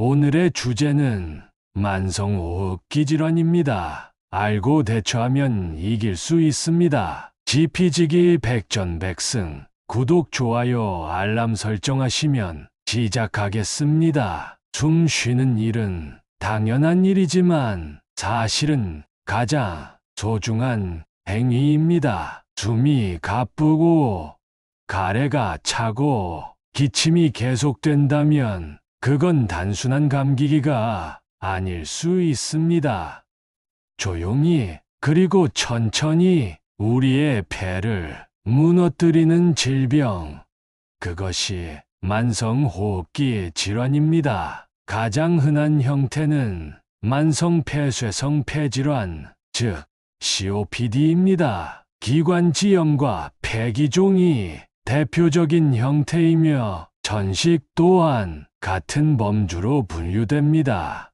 오늘의 주제는 만성호흡기 질환입니다. 알고 대처하면 이길 수 있습니다. 지피지기 백전백승. 구독, 좋아요, 알람 설정하시면 시작하겠습니다. 숨 쉬는 일은 당연한 일이지만 사실은 가장 소중한 행위입니다. 숨이 가쁘고 가래가 차고 기침이 계속된다면 그건 단순한 감기기가 아닐 수 있습니다. 조용히 그리고 천천히 우리의 폐를 무너뜨리는 질병. 그것이 만성호흡기 질환입니다. 가장 흔한 형태는 만성폐쇄성 폐질환, 즉 COPD입니다. 기관지염과 폐기종이 대표적인 형태이며 전식 또한 같은 범주로 분류됩니다.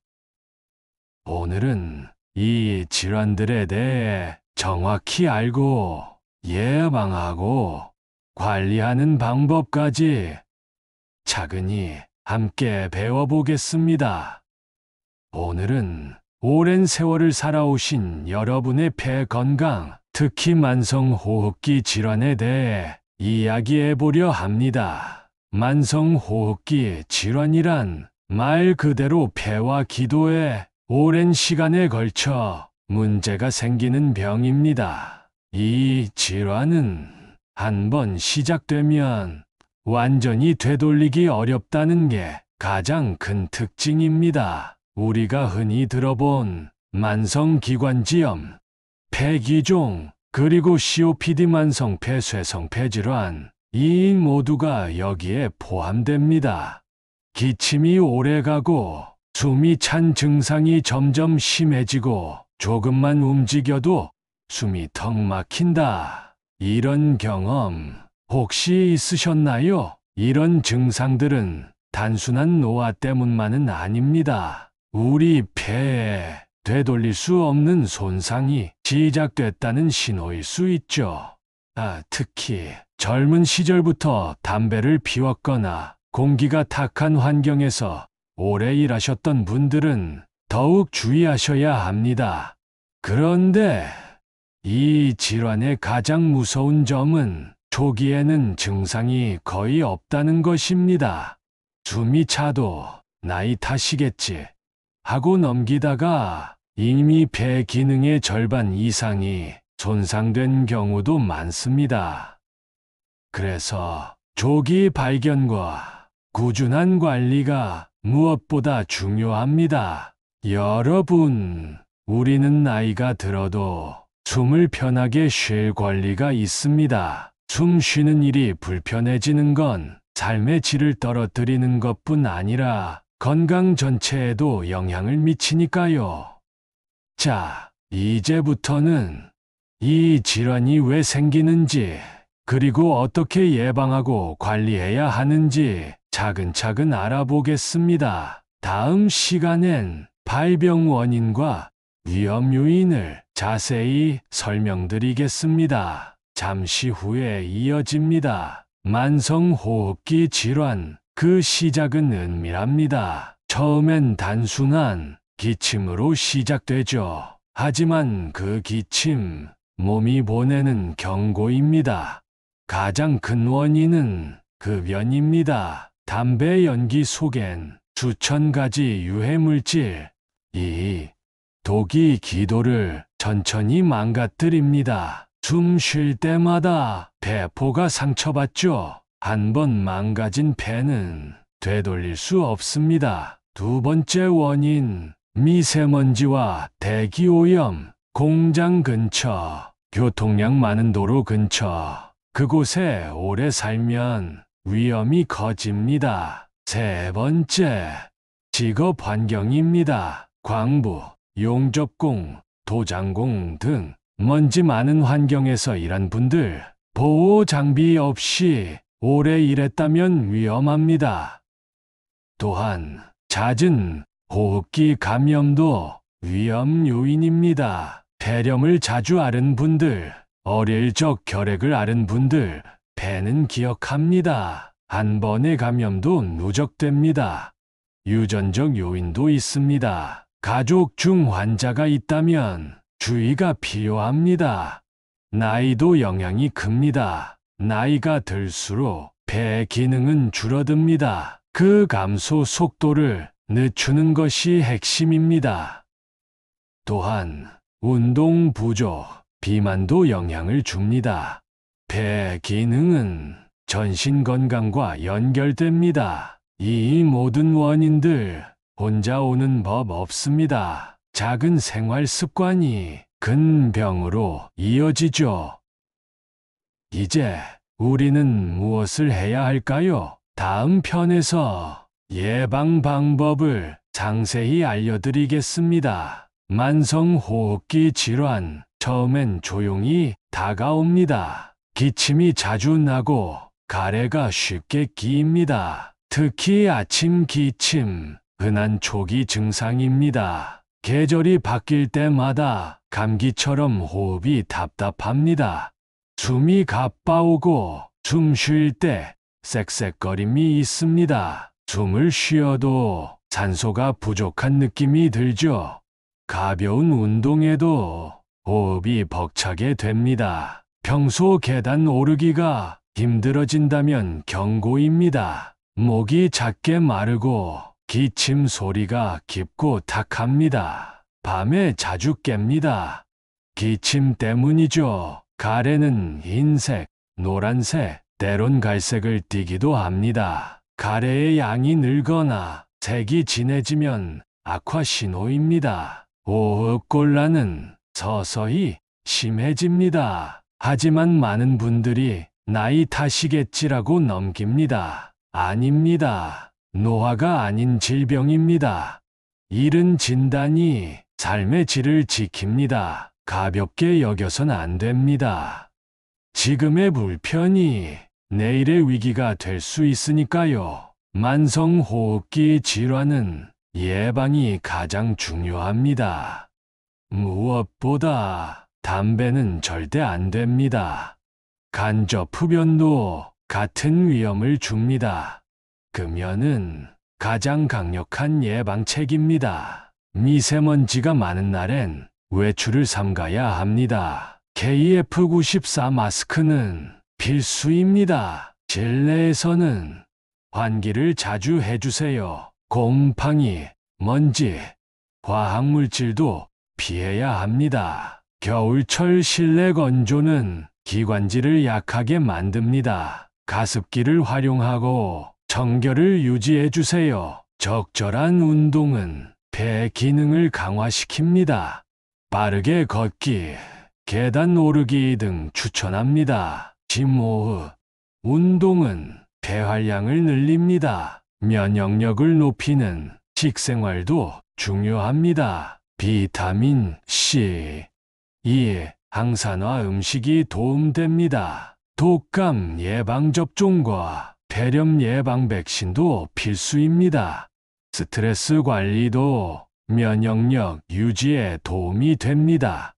오늘은 이 질환들에 대해 정확히 알고 예방하고 관리하는 방법까지 차근히 함께 배워보겠습니다. 오늘은 오랜 세월을 살아오신 여러분의 폐 건강, 특히 만성호흡기 질환에 대해 이야기해보려 합니다. 만성호흡기 질환이란 말 그대로 폐와 기도에 오랜 시간에 걸쳐 문제가 생기는 병입니다. 이 질환은 한번 시작되면 완전히 되돌리기 어렵다는 게 가장 큰 특징입니다. 우리가 흔히 들어본 만성기관지염, 폐기종, 그리고 COPD 만성폐쇄성 폐질환, 이 모두가 여기에 포함됩니다. 기침이 오래가고 숨이 찬 증상이 점점 심해지고 조금만 움직여도 숨이 턱 막힌다. 이런 경험 혹시 있으셨나요? 이런 증상들은 단순한 노화 때문만은 아닙니다. 우리 폐에 되돌릴 수 없는 손상이 시작됐다는 신호일 수 있죠. 특히 젊은 시절부터 담배를 피웠거나 공기가 탁한 환경에서 오래 일하셨던 분들은 더욱 주의하셔야 합니다. 그런데 이 질환의 가장 무서운 점은 초기에는 증상이 거의 없다는 것입니다. 숨이 차도 나이 탓이겠지 하고 넘기다가 이미 폐 기능의 절반 이상이 손상된 경우도 많습니다. 그래서 조기 발견과 꾸준한 관리가 무엇보다 중요합니다. 여러분, 우리는 나이가 들어도 숨을 편하게 쉴 권리가 있습니다. 숨 쉬는 일이 불편해지는 건 삶의 질을 떨어뜨리는 것뿐 아니라 건강 전체에도 영향을 미치니까요. 자, 이제부터는 이 질환이 왜 생기는지, 그리고 어떻게 예방하고 관리해야 하는지 차근차근 알아보겠습니다. 다음 시간엔 발병 원인과 위험 요인을 자세히 설명드리겠습니다. 잠시 후에 이어집니다. 만성호흡기 질환, 그 시작은 은밀합니다. 처음엔 단순한 기침으로 시작되죠. 하지만 그 기침, 몸이 보내는 경고입니다. 가장 큰 원인은 흡연입니다. 담배 연기 속엔 수천 가지 유해물질, 이 독이 기도를 천천히 망가뜨립니다. 숨 쉴 때마다 폐포가 상처받죠. 한번 망가진 폐는 되돌릴 수 없습니다. 두 번째 원인, 미세먼지와 대기오염, 공장 근처, 교통량 많은 도로 근처, 그곳에 오래 살면 위험이 커집니다. 세 번째, 직업 환경입니다. 광부, 용접공, 도장공 등 먼지 많은 환경에서 일한 분들, 보호 장비 없이 오래 일했다면 위험합니다. 또한 잦은 호흡기 감염도 위험 요인입니다. 폐렴을 자주 앓은 분들, 어릴 적 결핵을 앓은 분들, 폐는 기억합니다. 한 번의 감염도 누적됩니다. 유전적 요인도 있습니다. 가족 중 환자가 있다면 주의가 필요합니다. 나이도 영향이 큽니다. 나이가 들수록 폐 기능은 줄어듭니다. 그 감소 속도를 늦추는 것이 핵심입니다. 또한 운동 부족, 비만도 영향을 줍니다. 폐 기능은 전신 건강과 연결됩니다. 이 모든 원인들 혼자 오는 법 없습니다. 작은 생활 습관이 큰 병으로 이어지죠. 이제 우리는 무엇을 해야 할까요? 다음 편에서 예방 방법을 상세히 알려드리겠습니다. 만성호흡기 질환, 처음엔 조용히 다가옵니다. 기침이 자주 나고 가래가 쉽게 끼입니다. 특히 아침 기침, 흔한 초기 증상입니다. 계절이 바뀔 때마다 감기처럼 호흡이 답답합니다. 숨이 가빠오고 숨 쉴 때 쌕쌕거림이 있습니다. 숨을 쉬어도 산소가 부족한 느낌이 들죠. 가벼운 운동에도 호흡이 벅차게 됩니다. 평소 계단 오르기가 힘들어진다면 경고입니다. 목이 작게 마르고 기침 소리가 깊고 탁합니다. 밤에 자주 깹니다. 기침 때문이죠. 가래는 흰색, 노란색, 때론 갈색을 띠기도 합니다. 가래의 양이 늘거나 색이 진해지면 악화 신호입니다. 호흡곤란은 서서히 심해집니다. 하지만 많은 분들이 나이 탓이겠지라고 넘깁니다. 아닙니다. 노화가 아닌 질병입니다. 이른 진단이 삶의 질을 지킵니다. 가볍게 여겨선 안 됩니다. 지금의 불편이 내일의 위기가 될 수 있으니까요. 만성호흡기 질환은 예방이 가장 중요합니다. 무엇보다 담배는 절대 안 됩니다. 간접 흡연도 같은 위험을 줍니다. 금연은 가장 강력한 예방책입니다. 미세먼지가 많은 날엔 외출을 삼가야 합니다. KF94 마스크는 필수입니다. 실내에서는 환기를 자주 해주세요. 곰팡이, 먼지, 화학물질도 피해야 합니다. 겨울철 실내 건조는 기관지를 약하게 만듭니다. 가습기를 활용하고 청결을 유지해주세요. 적절한 운동은 폐 기능을 강화시킵니다. 빠르게 걷기, 계단 오르기 등 추천합니다. 심호흡, 운동은 폐활량을 늘립니다. 면역력을 높이는 식생활도 중요합니다. 비타민 C, E, 항산화 음식이 도움됩니다. 독감 예방접종과 폐렴 예방 백신도 필수입니다. 스트레스 관리도 면역력 유지에 도움이 됩니다.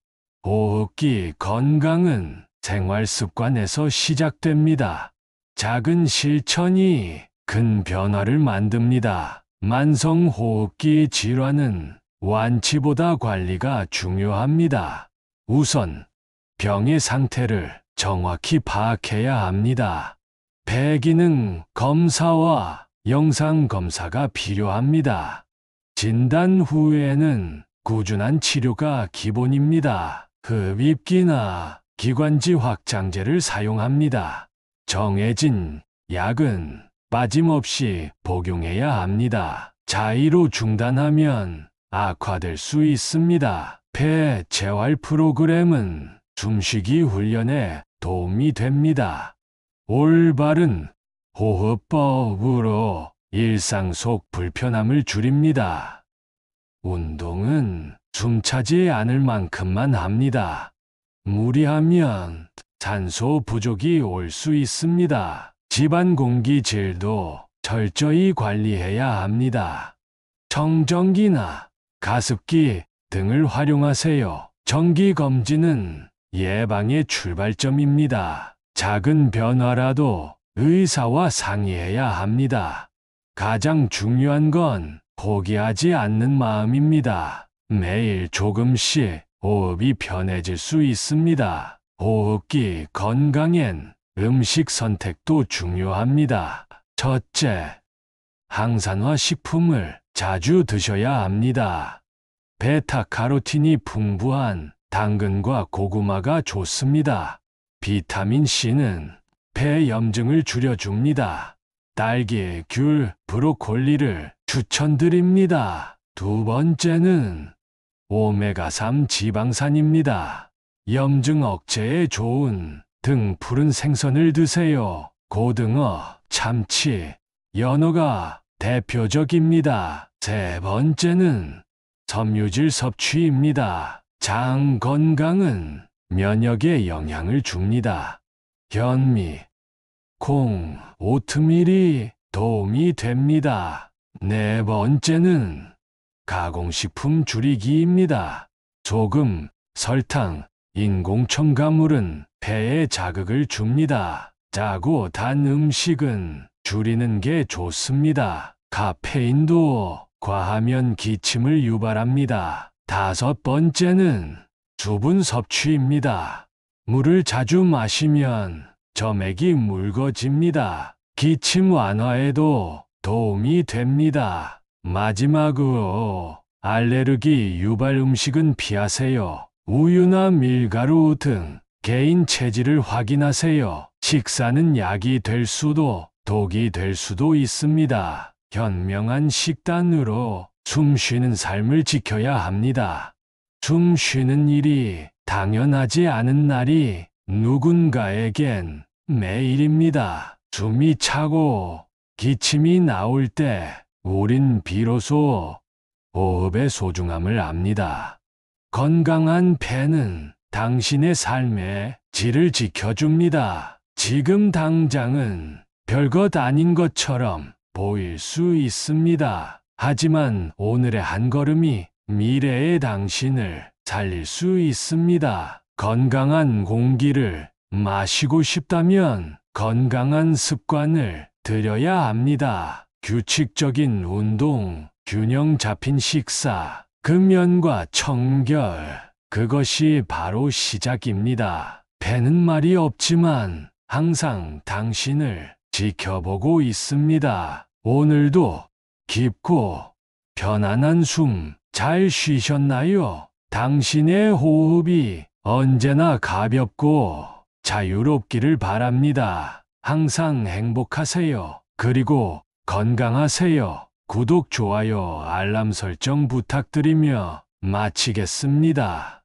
호흡기 건강은 생활 습관에서 시작됩니다. 작은 실천이 큰 변화를 만듭니다. 만성호흡기 질환은 완치보다 관리가 중요합니다. 우선 병의 상태를 정확히 파악해야 합니다. 폐기능 검사와 영상 검사가 필요합니다. 진단 후에는 꾸준한 치료가 기본입니다. 흡입기나 기관지 확장제를 사용합니다. 정해진 약은 빠짐없이 복용해야 합니다. 자의로 중단하면 악화될 수 있습니다. 폐 재활 프로그램은 숨쉬기 훈련에 도움이 됩니다. 올바른 호흡법으로 일상 속 불편함을 줄입니다. 운동은 숨차지 않을 만큼만 합니다. 무리하면 산소 부족이 올 수 있습니다. 집안 공기 질도 철저히 관리해야 합니다. 청정기나 가습기 등을 활용하세요. 정기 검진은 예방의 출발점입니다. 작은 변화라도 의사와 상의해야 합니다. 가장 중요한 건 포기하지 않는 마음입니다. 매일 조금씩 호흡이 편해질 수 있습니다. 호흡기 건강엔 음식 선택도 중요합니다. 첫째, 항산화 식품을 자주 드셔야 합니다. 베타카로틴이 풍부한 당근과 고구마가 좋습니다. 비타민 C는 폐 염증을 줄여줍니다. 딸기, 귤, 브로콜리를 추천드립니다. 두 번째는 오메가3 지방산입니다. 염증 억제에 좋은 등 푸른 생선을 드세요. 고등어, 참치, 연어가 대표적입니다. 세 번째는 섬유질 섭취입니다. 장 건강은 면역에 영향을 줍니다. 현미, 콩, 오트밀이 도움이 됩니다. 네 번째는 가공식품 줄이기입니다. 소금, 설탕, 인공 첨가물은 폐에 자극을 줍니다. 짜고 단 음식은 줄이는 게 좋습니다. 카페인도 과하면 기침을 유발합니다. 다섯 번째는 수분 섭취입니다. 물을 자주 마시면 점액이 묽어집니다. 기침 완화에도 도움이 됩니다. 마지막으로 알레르기 유발 음식은 피하세요. 우유나 밀가루 등 개인 체질을 확인하세요. 식사는 약이 될 수도 독이 될 수도 있습니다. 현명한 식단으로 숨 쉬는 삶을 지켜야 합니다. 숨 쉬는 일이 당연하지 않은 날이 누군가에겐 매일입니다. 숨이 차고 기침이 나올 때 우린 비로소 호흡의 소중함을 압니다. 건강한 폐는 당신의 삶의 질을 지켜줍니다. 지금 당장은 별것 아닌 것처럼 보일 수 있습니다. 하지만 오늘의 한 걸음이 미래의 당신을 살릴 수 있습니다. 건강한 공기를 마시고 싶다면 건강한 습관을 들여야 합니다. 규칙적인 운동, 균형 잡힌 식사, 금연과 청결, 그것이 바로 시작입니다. 배는 말이 없지만 항상 당신을 지켜보고 있습니다. 오늘도 깊고 편안한 숨 잘 쉬셨나요? 당신의 호흡이 언제나 가볍고 자유롭기를 바랍니다. 항상 행복하세요. 그리고 건강하세요. 구독, 좋아요, 알람 설정 부탁드리며 마치겠습니다.